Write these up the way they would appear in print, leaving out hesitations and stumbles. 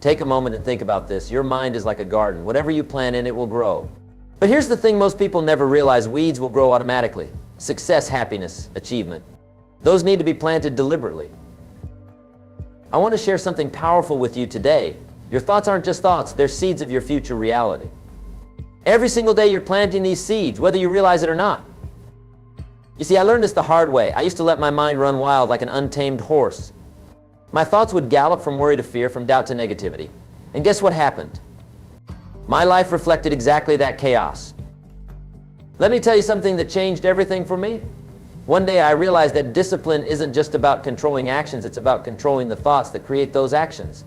Take a moment and think about this. Your mind is like a garden. Whatever you plant in, it will grow. But here's the thing most people never realize: weeds will grow automatically. Success, happiness, achievement. Those need to be planted deliberately. I want to share something powerful with you today. Your thoughts aren't just thoughts, they're seeds of your future reality. Every single day you're planting these seeds, whether you realize it or not. You see, I learned this the hard way. I used to let my mind run wild like an untamed horse. My thoughts would gallop from worry to fear, from doubt to negativity. And guess what happened? My life reflected exactly that chaos. Let me tell you something that changed everything for me. One day I realized that discipline isn't just about controlling actions, it's about controlling the thoughts that create those actions.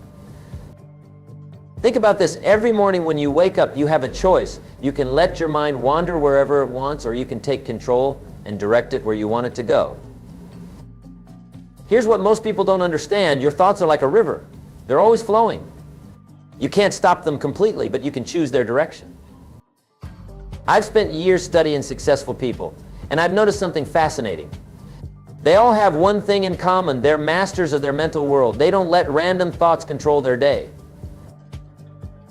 Think about this. Every morning when you wake up, you have a choice. You can let your mind wander wherever it wants, or you can take control and direct it where you want it to go. Here's what most people don't understand. Your thoughts are like a river. They're always flowing. You can't stop them completely, but you can choose their direction. I've spent years studying successful people, and I've noticed something fascinating. They all have one thing in common. They're masters of their mental world. They don't let random thoughts control their day.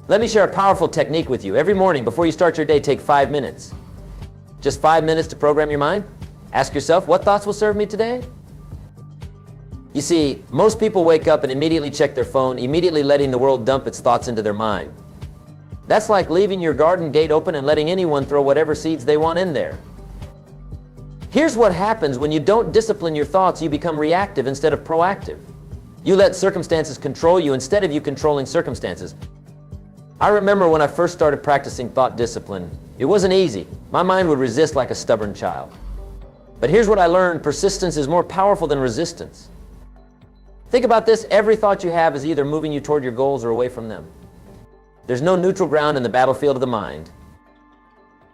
Let me share a powerful technique with you. Every morning before you start your day, take 5 minutes. Just 5 minutes to program your mind. Ask yourself, what thoughts will serve me today? You see, most people wake up and immediately check their phone, immediately letting the world dump its thoughts into their mind. That's like leaving your garden gate open and letting anyone throw whatever seeds they want in there. Here's what happens when you don't discipline your thoughts. You become reactive instead of proactive. You let circumstances control you instead of you controlling circumstances. I remember when I first started practicing thought discipline, it wasn't easy. My mind would resist like a stubborn child. But here's what I learned: persistence is more powerful than resistance. Think about this. Every thought you have is either moving you toward your goals or away from them. There's no neutral ground in the battlefield of the mind.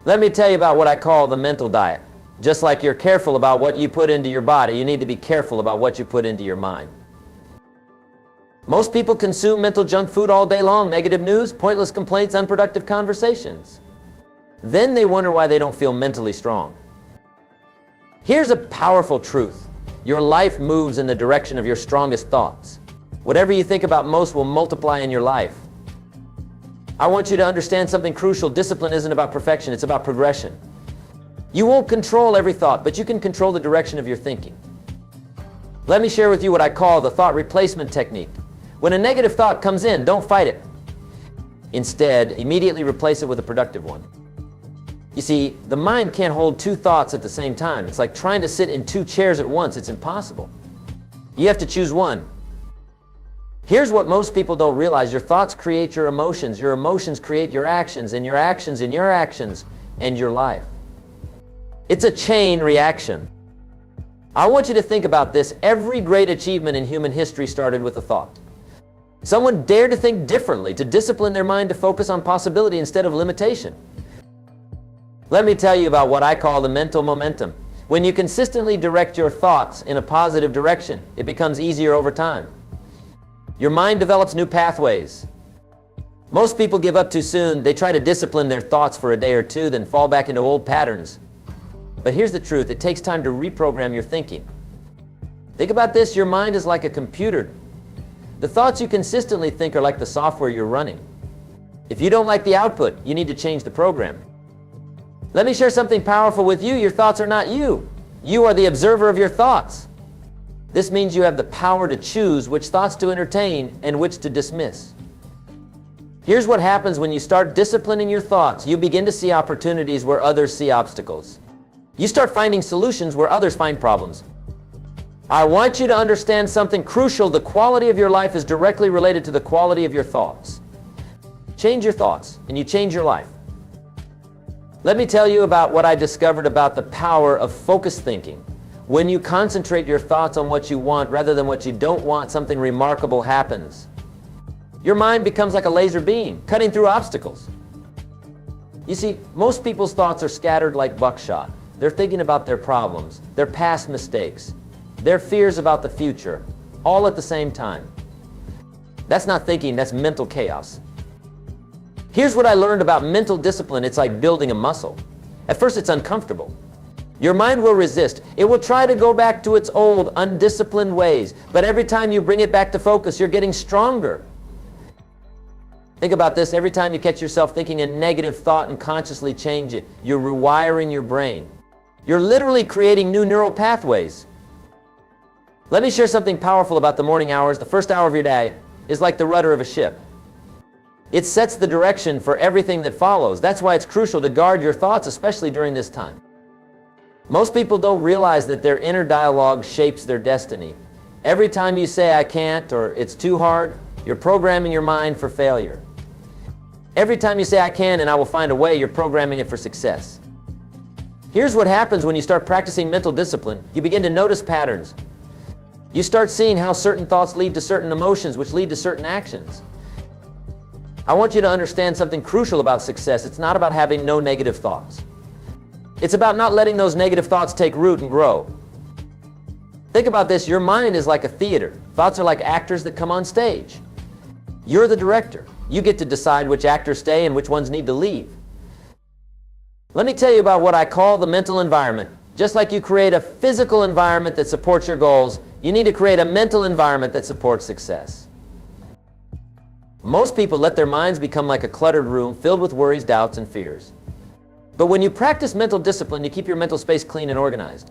Let me tell you about what I call the mental diet. Just like you're careful about what you put into your body, you need to be careful about what you put into your mind. Most people consume mental junk food all day long: negative news, pointless complaints, unproductive conversations. Then they wonder why they don't feel mentally strong. Here's a powerful truth. Your life moves in the direction of your strongest thoughts. Whatever you think about most will multiply in your life. I want you to understand something crucial. Discipline isn't about perfection, it's about progression. You won't control every thought, but you can control the direction of your thinking. Let me share with you what I call the thought replacement technique. When a negative thought comes in, don't fight it. Instead, immediately replace it with a productive one. You see, the mind can't hold two thoughts at the same time. It's like trying to sit in two chairs at once. It's impossible. You have to choose one. Here's what most people don't realize. Your thoughts create your emotions create your actions, and your actions and your actions and your life. It's a chain reaction. I want you to think about this. Every great achievement in human history started with a thought. Someone dared to think differently, to discipline their mind to focus on possibility instead of limitation. Let me tell you about what I call the mental momentum. When you consistently direct your thoughts in a positive direction, it becomes easier over time. Your mind develops new pathways. Most people give up too soon. They try to discipline their thoughts for a day or two, then fall back into old patterns. But here's the truth. It takes time to reprogram your thinking. Think about this. Your mind is like a computer. The thoughts you consistently think are like the software you're running. If you don't like the output, you need to change the program. Let me share something powerful with you. Your thoughts are not you. You are the observer of your thoughts. This means you have the power to choose which thoughts to entertain and which to dismiss. Here's what happens when you start disciplining your thoughts. You begin to see opportunities where others see obstacles. You start finding solutions where others find problems. I want you to understand something crucial. The quality of your life is directly related to the quality of your thoughts. Change your thoughts and you change your life. Let me tell you about what I discovered about the power of focused thinking. When you concentrate your thoughts on what you want rather than what you don't want, something remarkable happens. Your mind becomes like a laser beam, cutting through obstacles. You see, most people's thoughts are scattered like buckshot. They're thinking about their problems, their past mistakes, their fears about the future, all at the same time. That's not thinking, that's mental chaos. Here's what I learned about mental discipline. It's like building a muscle. At first it's uncomfortable. Your mind will resist. It will try to go back to its old, undisciplined ways. But every time you bring it back to focus, you're getting stronger. Think about this. Every time you catch yourself thinking a negative thought and consciously change it, you're rewiring your brain. You're literally creating new neural pathways. Let me share something powerful about the morning hours. The first hour of your day is like the rudder of a ship. It sets the direction for everything that follows. That's why it's crucial to guard your thoughts, especially during this time. Most people don't realize that their inner dialogue shapes their destiny. Every time you say, "I can't," or "it's too hard," you're programming your mind for failure. Every time you say, "I can and I will find a way," you're programming it for success. Here's what happens when you start practicing mental discipline. You begin to notice patterns. You start seeing how certain thoughts lead to certain emotions, which lead to certain actions. I want you to understand something crucial about success. It's not about having no negative thoughts. It's about not letting those negative thoughts take root and grow. Think about this. Your mind is like a theater. Thoughts are like actors that come on stage. You're the director. You get to decide which actors stay and which ones need to leave. Let me tell you about what I call the mental environment. Just like you create a physical environment that supports your goals, you need to create a mental environment that supports success. Most people let their minds become like a cluttered room filled with worries, doubts, and fears. But when you practice mental discipline, you keep your mental space clean and organized.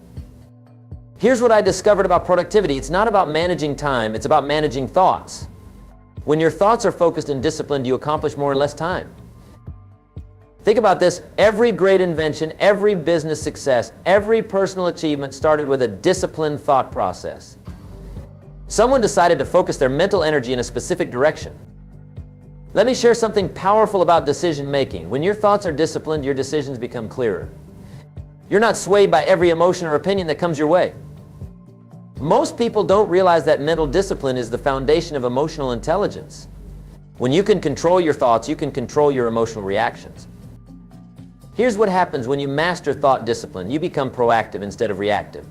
Here's what I discovered about productivity. It's not about managing time, it's about managing thoughts. When your thoughts are focused and disciplined, you accomplish more in less time. Think about this. Every great invention, every business success, every personal achievement started with a disciplined thought process. Someone decided to focus their mental energy in a specific direction. Let me share something powerful about decision making. When your thoughts are disciplined, your decisions become clearer. You're not swayed by every emotion or opinion that comes your way. Most people don't realize that mental discipline is the foundation of emotional intelligence. When you can control your thoughts, you can control your emotional reactions. Here's what happens when you master thought discipline. You become proactive instead of reactive.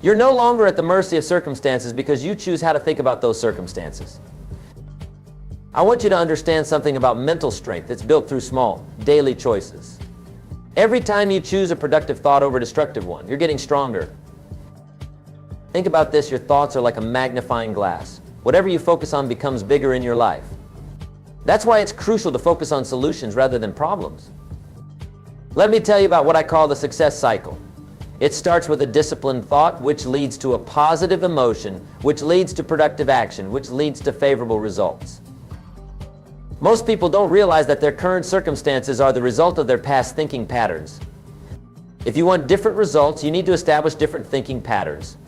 You're no longer at the mercy of circumstances because you choose how to think about those circumstances. I want you to understand something about mental strength. It's built through small, daily choices. Every time you choose a productive thought over a destructive one, you're getting stronger. Think about this. Your thoughts are like a magnifying glass. Whatever you focus on becomes bigger in your life. That's why it's crucial to focus on solutions rather than problems. Let me tell you about what I call the success cycle. It starts with a disciplined thought, which leads to a positive emotion, which leads to productive action, which leads to favorable results. Most people don't realize that their current circumstances are the result of their past thinking patterns. If you want different results, you need to establish different thinking patterns.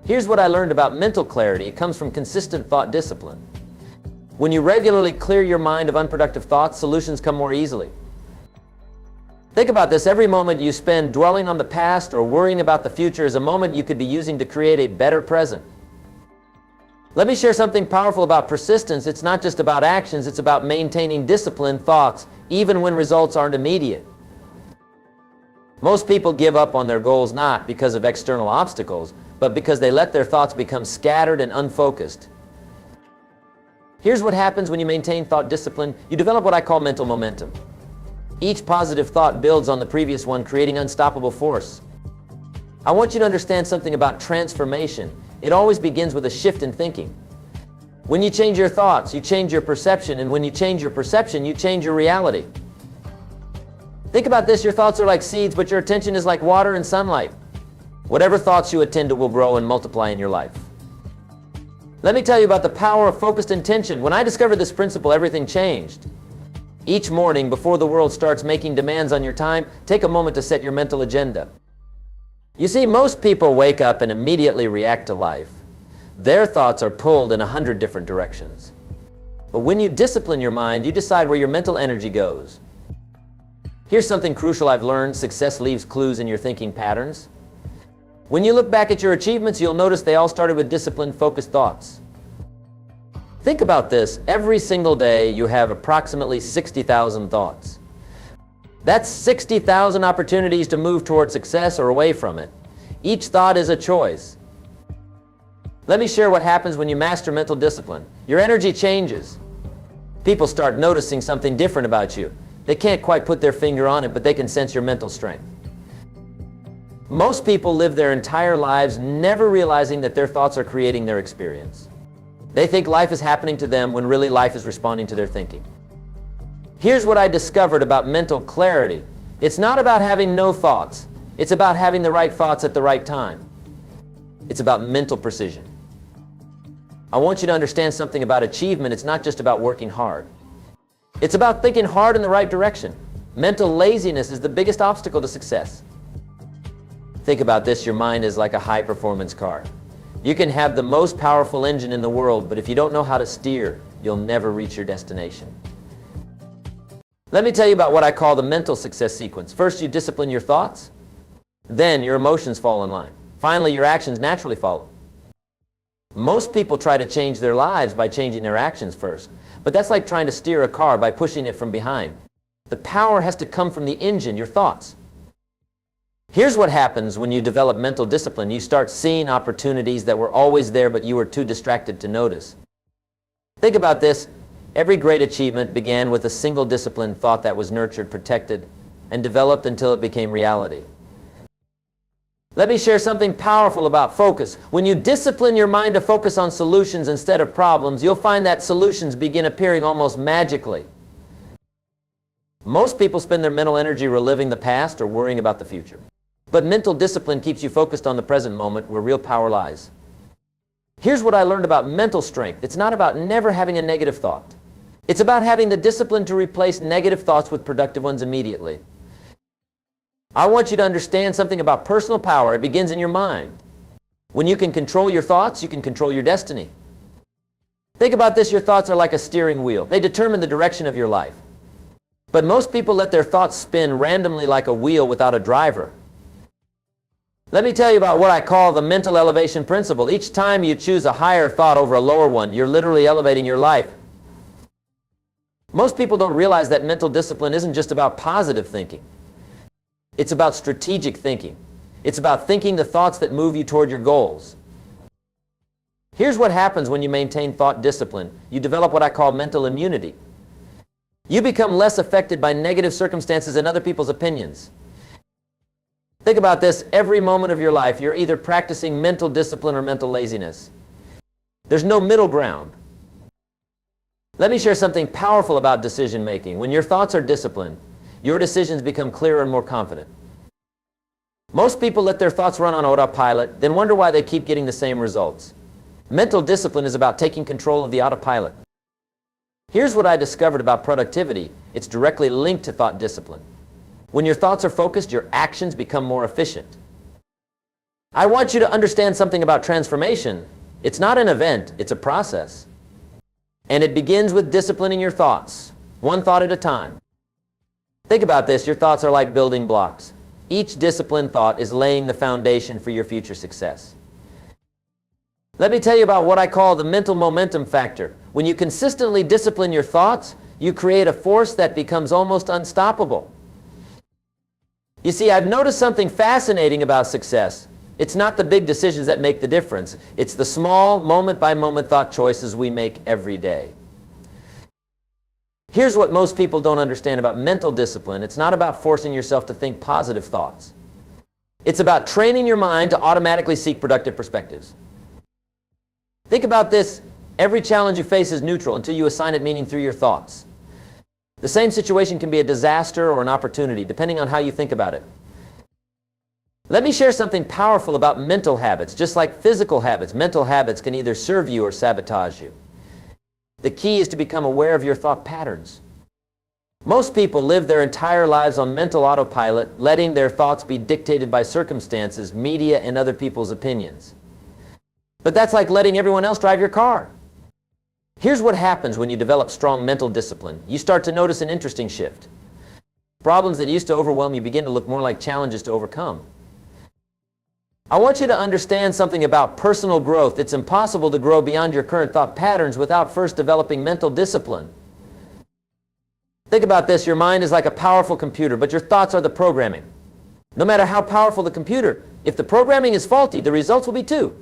Here's what I learned about mental clarity. It comes from consistent thought discipline. When you regularly clear your mind of unproductive thoughts, solutions come more easily. Think about this. Every moment you spend dwelling on the past or worrying about the future is a moment you could be using to create a better present. Let me share something powerful about persistence. It's not just about actions, it's about maintaining disciplined thoughts, even when results aren't immediate. Most people give up on their goals not because of external obstacles, but because they let their thoughts become scattered and unfocused. Here's what happens when you maintain thought discipline. You develop what I call mental momentum. Each positive thought builds on the previous one, creating unstoppable force. I want you to understand something about transformation. It always begins with a shift in thinking. When you change your thoughts, you change your perception, and when you change your perception, you change your reality. Think about this. Your thoughts are like seeds, but your attention is like water and sunlight. Whatever thoughts you attend to will grow and multiply in your life. Let me tell you about the power of focused intention. When I discovered this principle, everything changed. Each morning, before the world starts making demands on your time, take a moment to set your mental agenda. You see, most people wake up and immediately react to life. Their thoughts are pulled in 100 different directions. But when you discipline your mind, you decide where your mental energy goes. Here's something crucial I've learned. Success leaves clues in your thinking patterns. When you look back at your achievements, you'll notice they all started with disciplined, focused thoughts. Think about this. Every single day, you have approximately 60,000 thoughts. That's 60,000 opportunities to move toward success or away from it. Each thought is a choice. Let me share what happens when you master mental discipline. Your energy changes. People start noticing something different about you. They can't quite put their finger on it, but they can sense your mental strength. Most people live their entire lives never realizing that their thoughts are creating their experience. They think life is happening to them when really life is responding to their thinking. Here's what I discovered about mental clarity. It's not about having no thoughts. It's about having the right thoughts at the right time. It's about mental precision. I want you to understand something about achievement. It's not just about working hard. It's about thinking hard in the right direction. Mental laziness is the biggest obstacle to success. Think about this. Your mind is like a high-performance car. You can have the most powerful engine in the world, but if you don't know how to steer, you'll never reach your destination. Let me tell you about what I call the mental success sequence. First, you discipline your thoughts. Then your emotions fall in line. Finally, your actions naturally follow. Most people try to change their lives by changing their actions first. But that's like trying to steer a car by pushing it from behind. The power has to come from the engine, your thoughts. Here's what happens when you develop mental discipline. You start seeing opportunities that were always there, but you were too distracted to notice. Think about this. Every great achievement began with a single disciplined thought that was nurtured, protected, and developed until it became reality. Let me share something powerful about focus. When you discipline your mind to focus on solutions instead of problems, you'll find that solutions begin appearing almost magically. Most people spend their mental energy reliving the past or worrying about the future. But mental discipline keeps you focused on the present moment where real power lies. Here's what I learned about mental strength. It's not about never having a negative thought. It's about having the discipline to replace negative thoughts with productive ones immediately. I want you to understand something about personal power. It begins in your mind. When you can control your thoughts, you can control your destiny. Think about this. Your thoughts are like a steering wheel. They determine the direction of your life. But most people let their thoughts spin randomly like a wheel without a driver. Let me tell you about what I call the mental elevation principle. Each time you choose a higher thought over a lower one, you're literally elevating your life. Most people don't realize that mental discipline isn't just about positive thinking. It's about strategic thinking. It's about thinking the thoughts that move you toward your goals. Here's what happens when you maintain thought discipline. You develop what I call mental immunity. You become less affected by negative circumstances and other people's opinions. Think about this. Every moment of your life, you're either practicing mental discipline or mental laziness. There's no middle ground. Let me share something powerful about decision making. When your thoughts are disciplined, your decisions become clearer and more confident. Most people let their thoughts run on autopilot, then wonder why they keep getting the same results. Mental discipline is about taking control of the autopilot. Here's what I discovered about productivity. It's directly linked to thought discipline. When your thoughts are focused, your actions become more efficient. I want you to understand something about transformation. It's not an event, it's a process. And it begins with disciplining your thoughts, one thought at a time. Think about this. Your thoughts are like building blocks. Each disciplined thought is laying the foundation for your future success. Let me tell you about what I call the mental momentum factor. When you consistently discipline your thoughts, you create a force that becomes almost unstoppable. You see, I've noticed something fascinating about success. It's not the big decisions that make the difference. It's the small, moment-by-moment thought choices we make every day. Here's what most people don't understand about mental discipline. It's not about forcing yourself to think positive thoughts. It's about training your mind to automatically seek productive perspectives. Think about this. Every challenge you face is neutral until you assign it meaning through your thoughts. The same situation can be a disaster or an opportunity, depending on how you think about it. Let me share something powerful about mental habits. Just like physical habits, mental habits can either serve you or sabotage you. The key is to become aware of your thought patterns. Most people live their entire lives on mental autopilot, letting their thoughts be dictated by circumstances, media, and other people's opinions. But that's like letting everyone else drive your car. Here's what happens when you develop strong mental discipline. You start to notice an interesting shift. Problems that used to overwhelm you begin to look more like challenges to overcome. I want you to understand something about personal growth. It's impossible to grow beyond your current thought patterns without first developing mental discipline. Think about this. Your mind is like a powerful computer, but your thoughts are the programming. No matter how powerful the computer, if the programming is faulty, the results will be too.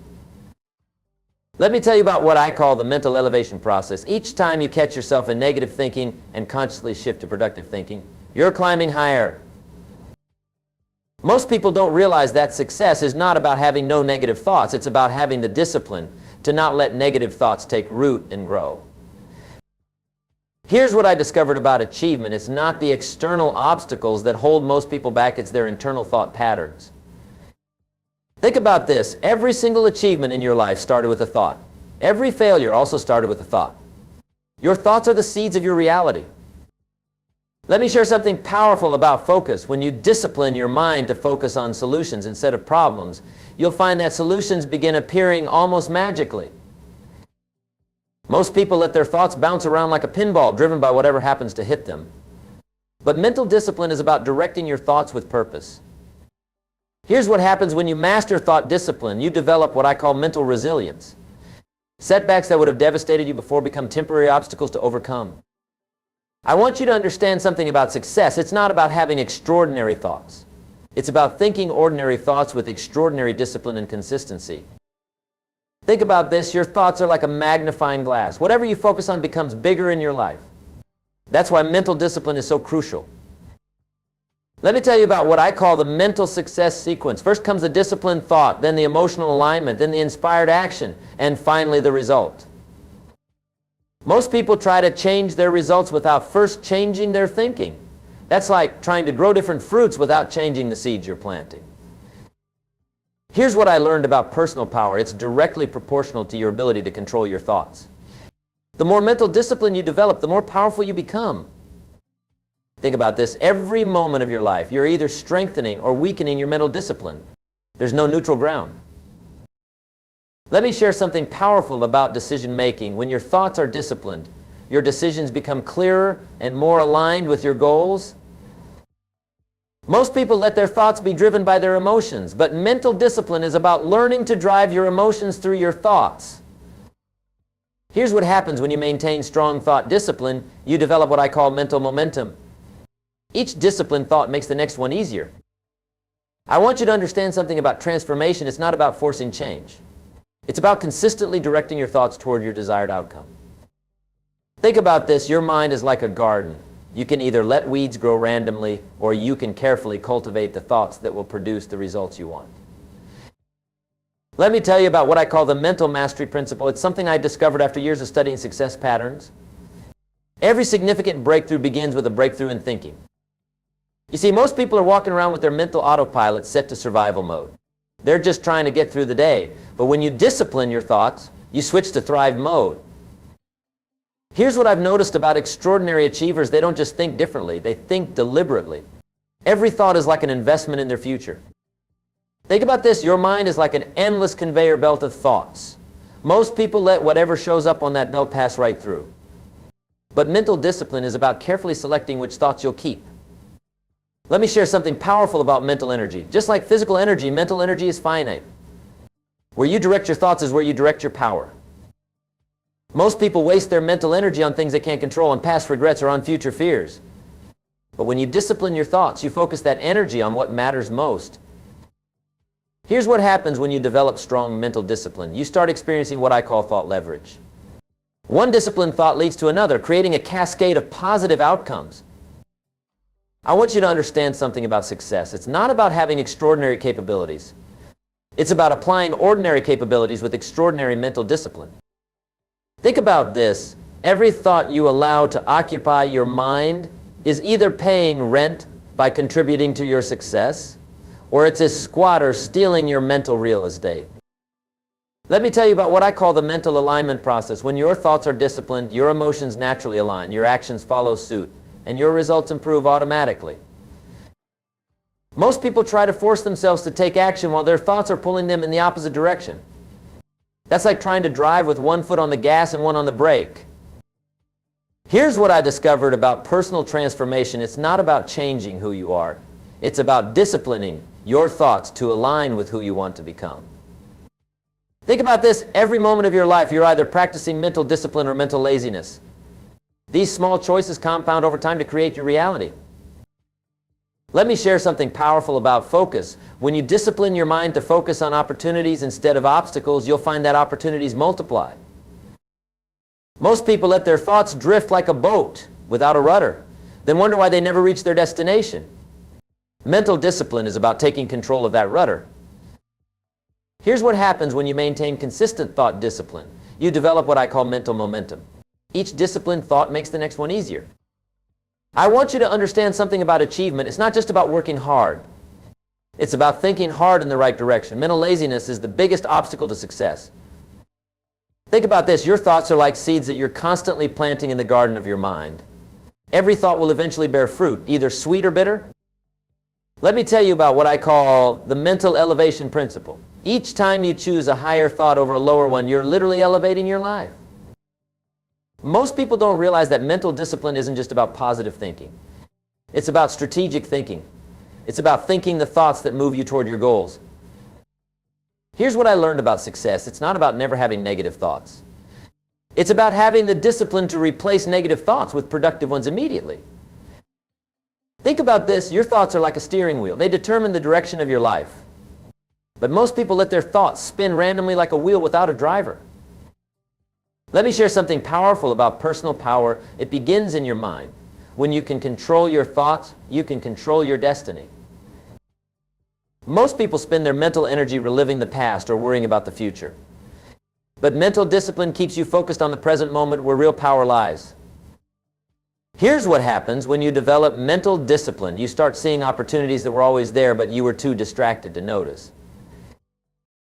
Let me tell you about what I call the mental elevation process. Each time you catch yourself in negative thinking and consciously shift to productive thinking, you're climbing higher. Most people don't realize that success is not about having no negative thoughts. It's about having the discipline to not let negative thoughts take root and grow. Here's what I discovered about achievement. It's not the external obstacles that hold most people back, it's their internal thought patterns. Think about this. Every single achievement in your life started with a thought. Every failure also started with a thought. Your thoughts are the seeds of your reality. Let me share something powerful about focus. When you discipline your mind to focus on solutions instead of problems, you'll find that solutions begin appearing almost magically. Most people let their thoughts bounce around like a pinball, driven by whatever happens to hit them. But mental discipline is about directing your thoughts with purpose. Here's what happens when you master thought discipline. You develop what I call mental resilience. Setbacks that would have devastated you before become temporary obstacles to overcome. I want you to understand something about success. It's not about having extraordinary thoughts. It's about thinking ordinary thoughts with extraordinary discipline and consistency. Think about this. Your thoughts are like a magnifying glass. Whatever you focus on becomes bigger in your life. That's why mental discipline is so crucial. Let me tell you about what I call the mental success sequence. First comes the disciplined thought, then the emotional alignment, then the inspired action, and finally the result. Most people try to change their results without first changing their thinking. That's like trying to grow different fruits without changing the seeds you're planting. Here's what I learned about personal power. It's directly proportional to your ability to control your thoughts. The more mental discipline you develop, the more powerful you become. Think about this. Every moment of your life, you're either strengthening or weakening your mental discipline. There's no neutral ground. Let me share something powerful about decision making. When your thoughts are disciplined, your decisions become clearer and more aligned with your goals. Most people let their thoughts be driven by their emotions, but mental discipline is about learning to drive your emotions through your thoughts. Here's what happens when you maintain strong thought discipline. You develop what I call mental momentum. Each disciplined thought makes the next one easier. I want you to understand something about transformation. It's not about forcing change. It's about consistently directing your thoughts toward your desired outcome. Think about this. Your mind is like a garden. You can either let weeds grow randomly, or you can carefully cultivate the thoughts that will produce the results you want. Let me tell you about what I call the mental mastery principle. It's something I discovered after years of studying success patterns. Every significant breakthrough begins with a breakthrough in thinking. You see, most people are walking around with their mental autopilot set to survival mode. They're just trying to get through the day. But when you discipline your thoughts, you switch to thrive mode. Here's what I've noticed about extraordinary achievers. They don't just think differently, they think deliberately. Every thought is like an investment in their future. Think about this. Your mind is like an endless conveyor belt of thoughts. Most people let whatever shows up on that belt pass right through. But mental discipline is about carefully selecting which thoughts you'll keep. Let me share something powerful about mental energy. Just like physical energy, mental energy is finite. Where you direct your thoughts is where you direct your power. Most people waste their mental energy on things they can't control, on past regrets or on future fears. But when you discipline your thoughts, you focus that energy on what matters most. Here's what happens when you develop strong mental discipline. You start experiencing what I call thought leverage. One disciplined thought leads to another, creating a cascade of positive outcomes. I want you to understand something about success. It's not about having extraordinary capabilities. It's about applying ordinary capabilities with extraordinary mental discipline. Think about this. Every thought you allow to occupy your mind is either paying rent by contributing to your success, or it's a squatter stealing your mental real estate. Let me tell you about what I call the mental alignment process. When your thoughts are disciplined, your emotions naturally align, your actions follow suit, and your results improve automatically. Most people try to force themselves to take action while their thoughts are pulling them in the opposite direction. That's like trying to drive with one foot on the gas and one on the brake. Here's what I discovered about personal transformation. It's not about changing who you are. It's about disciplining your thoughts to align with who you want to become. Think about this. Every moment of your life, you're either practicing mental discipline or mental laziness. These small choices compound over time to create your reality. Let me share something powerful about focus. When you discipline your mind to focus on opportunities instead of obstacles, you'll find that opportunities multiply. Most people let their thoughts drift like a boat without a rudder, then wonder why they never reach their destination. Mental discipline is about taking control of that rudder. Here's what happens when you maintain consistent thought discipline. You develop what I call mental momentum. Each disciplined thought makes the next one easier. I want you to understand something about achievement. It's not just about working hard. It's about thinking hard in the right direction. Mental laziness is the biggest obstacle to success. Think about this. Your thoughts are like seeds that you're constantly planting in the garden of your mind. Every thought will eventually bear fruit, either sweet or bitter. Let me tell you about what I call the mental elevation principle. Each time you choose a higher thought over a lower one, you're literally elevating your life. Most people don't realize that mental discipline isn't just about positive thinking. It's about strategic thinking. It's about thinking the thoughts that move you toward your goals. Here's what I learned about success. It's not about never having negative thoughts. It's about having the discipline to replace negative thoughts with productive ones immediately. Think about this. Your thoughts are like a steering wheel. They determine the direction of your life. But most people let their thoughts spin randomly like a wheel without a driver. Let me share something powerful about personal power. It begins in your mind. When you can control your thoughts, you can control your destiny. Most people spend their mental energy reliving the past or worrying about the future. But mental discipline keeps you focused on the present moment where real power lies. Here's what happens when you develop mental discipline. You start seeing opportunities that were always there, but you were too distracted to notice.